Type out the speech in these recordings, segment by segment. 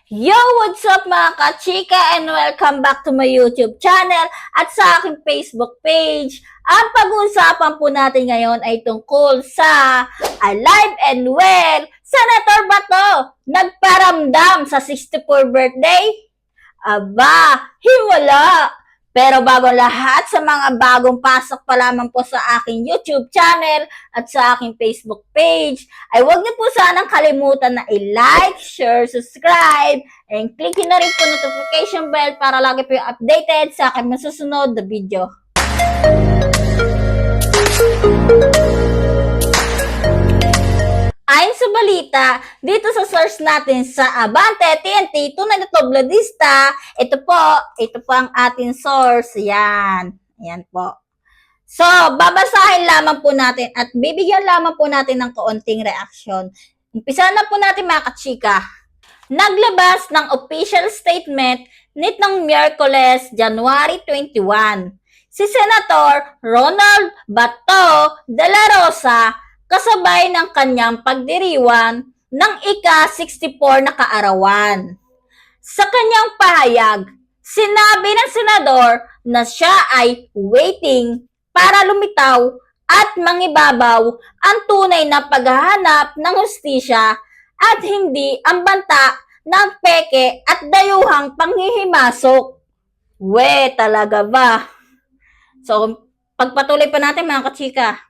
Yo! What's up mga kachika and welcome back to my YouTube channel at sa aking Facebook page. Ang pag-uusapan po natin ngayon ay tungkol sa Alive and Well. Senator Bato, nagparamdam sa 64th birthday? Aba, himala! Pero bago lahat, sa mga bagong pasok pa lamang po sa aking YouTube channel at sa aking Facebook page, ay huwag niyo po sanang kalimutan na i-like, share, subscribe, and click na rin po notification bell para lagi po yung updated sa aking masusunod na video. Ayon sa balita, dito sa source natin sa Abante, TNT, tunay na tobladista, ito po ang ating source. Yan po. So, babasahin lamang po natin at bibigyan lamang po natin ng kaunting reaksyon. Umpisa na po natin mga kachika. Naglabas ng official statement nitong Miyerkules, January 21. Si Senator Ronald Bato de la Rosa kasabay ng kanyang pagdiriwang ng ika-64 na kaarawan. Sa kanyang pahayag, sinabi ng senador na siya ay waiting para lumitaw at mangibabaw ang tunay na paghahanap ng hustisya at hindi ang banta ng peke at dayuhang panghihimasok. We, talaga ba? So, pagpatuloy pa natin mga kachika.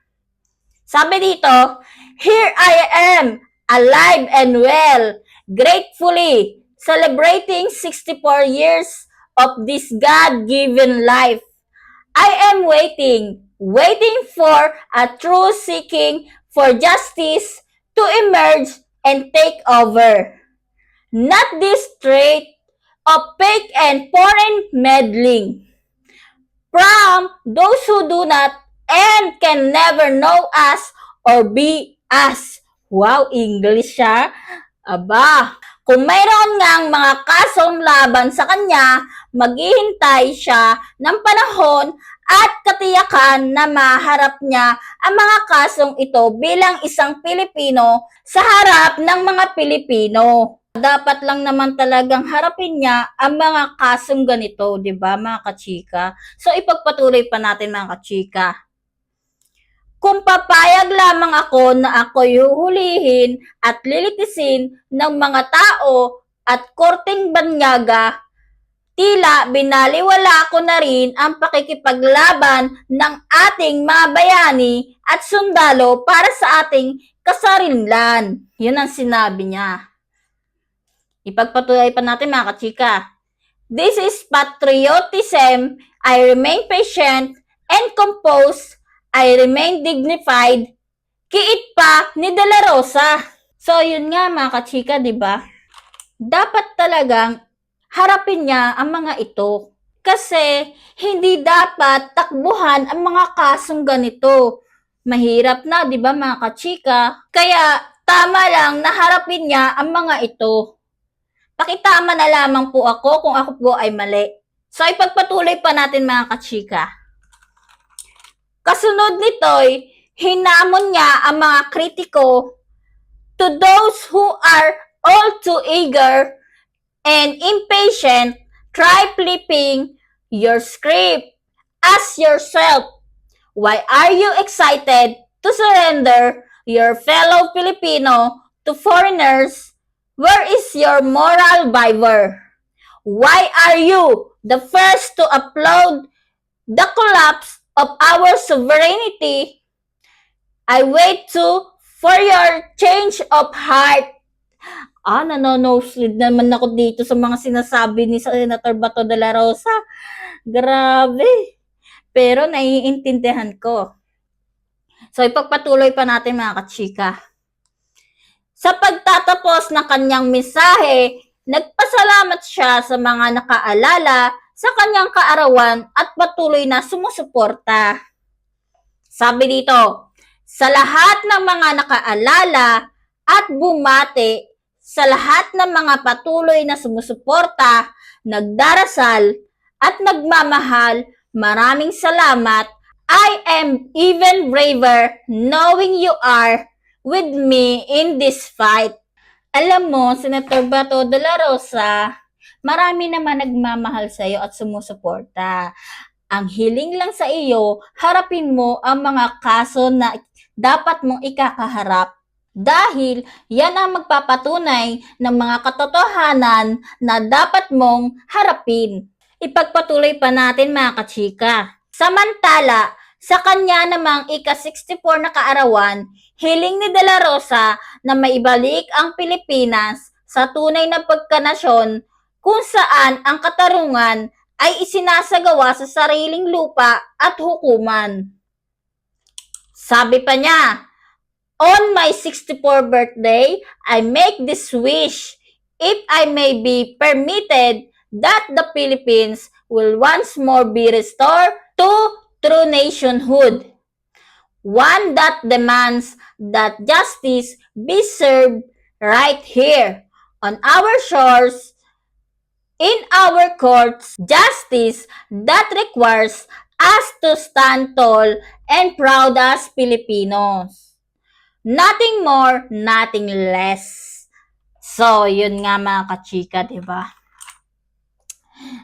Sabi dito, here I am, alive and well, gratefully celebrating 64 years of this God-given life. I am waiting for a true seeking for justice to emerge and take over. Not this trait of fake and foreign meddling from those who do not and can never know us or be us. Wow, English siya. Aba, kung mayroon ngang mga kasong laban sa kanya, maghihintay siya ng panahon at katiyakan na maharap niya ang mga kasong ito bilang isang Pilipino sa harap ng mga Pilipino. Dapat lang naman talagang harapin niya ang mga kasong ganito, di ba mga kachika? So ipagpatuloy pa natin mga kachika. Kung papayag lamang ako na ako'y huhulihin at lilitisin ng mga tao at korteng banyaga, tila binaliwala ko na rin ang pakikipaglaban ng ating mga bayani at sundalo para sa ating kasarinlan. Yun ang sinabi niya. Ipagpatuloy pa natin mga kachika. This is patriotism. I remain patient and composed. I remain dignified. Kiit pa ni De La Rosa. So, yun nga mga kachika, di ba? Dapat talagang harapin niya ang mga ito. Kasi, hindi dapat takbuhan ang mga kasong ganito. Mahirap na, di ba mga kachika? Kaya, tama lang na harapin niya ang mga ito. Pakitama na lamang po ako kung ako po ay mali. So, ipagpatuloy pa natin mga kachika. Kasunod nito'y hinamon niya ang mga kritiko, to those who are all too eager and impatient, try flipping your script. Ask yourself, why are you excited to surrender your fellow Filipino to foreigners? Where is your moral fiber? Why are you the first to applaud the collapse of our sovereignty? I wait for your change of heart. Nanonosleep naman ako dito sa mga sinasabi ni Senator Bato de la Rosa. Grabe. Pero naiintindihan ko. So, ipagpatuloy pa natin mga kachika. Sa pagtatapos ng kanyang mensahe, nagpasalamat siya sa mga nakaalala sa kanyang kaarawan at patuloy na sumusuporta. Sabi dito, sa lahat ng mga nakaalala at bumati, sa lahat ng mga patuloy na sumusuporta, nagdarasal at nagmamahal, maraming salamat. I am even braver knowing you are with me in this fight. Alam mo, Senator Bato de la Rosa, marami naman nagmamahal sa iyo at sumusuporta. Ang hiling lang sa iyo, harapin mo ang mga kaso na dapat mong ikakaharap. Dahil yan ang magpapatunay ng mga katotohanan na dapat mong harapin. Ipagpatuloy pa natin mga kachika. Samantala, sa kanya namang ika-64 na kaarawan, hiling ni De La Rosa na maibalik ang Pilipinas sa tunay na pagkanasyon kung saan ang katarungan ay isinasagawa sa sariling lupa at hukuman. Sabi pa niya, on my 64th birthday, I make this wish, if I may be permitted, that the Philippines will once more be restored to true nationhood. One that demands that justice be served right here on our shores, in our courts, justice that requires us to stand tall and proud as Filipinos. Nothing more, nothing less. So, yun nga mga kachika, diba?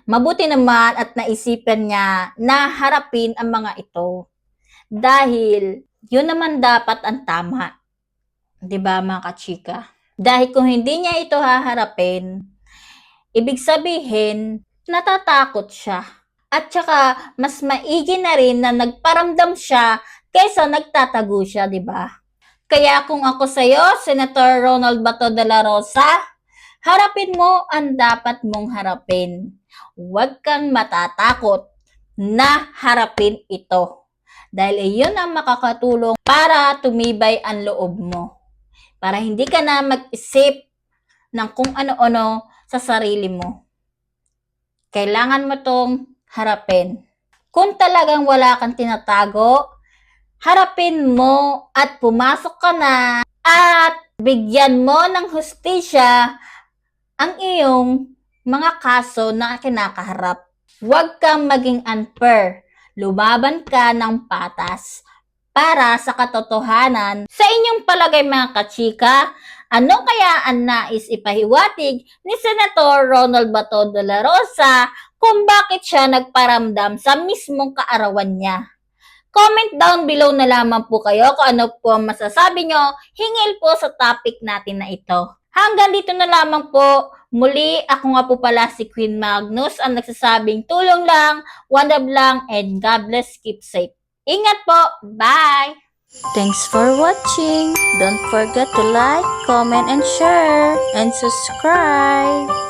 Mabuti naman at naisipan niya na harapin ang mga ito. Dahil, yun naman dapat ang tama. Diba mga kachika? Dahil kung hindi niya ito haharapin, ibig sabihin, natatakot siya. At saka, mas maigi na rin na nagparamdam siya kaysa nagtatago siya, diba? Kaya kung ako sa'yo, Senator Ronald Bato de la Rosa, harapin mo ang dapat mong harapin. Huwag kang matatakot na harapin ito. Dahil iyon ang makakatulong para tumibay ang loob mo. Para hindi ka na mag-isip ng kung ano-ano sa sarili mo. Kailangan mo tong harapin. Kung talagang wala kang tinatago, harapin mo at pumasok ka na at bigyan mo ng hustisya ang iyong mga kaso na kinakaharap. Huwag kang maging unfair. Lumaban ka ng patas para sa katotohanan. Sa inyong palagay mga kachika, ano kaya ang nais ipahiwatig ni Senator Ronald Bato de la Rosa kung bakit siya nagparamdam sa mismong kaarawan niya? Comment down below na lamang po kayo kung ano po ang masasabi nyo hinggil po sa topic natin na ito. Hanggang dito na lamang po. Muli, ako nga po pala si Queen Magnus ang nagsasabing tulong lang, one love lang, and God bless, keep safe. Ingat po! Bye! Thanks for watching. Don't forget to like, comment, and share, and subscribe.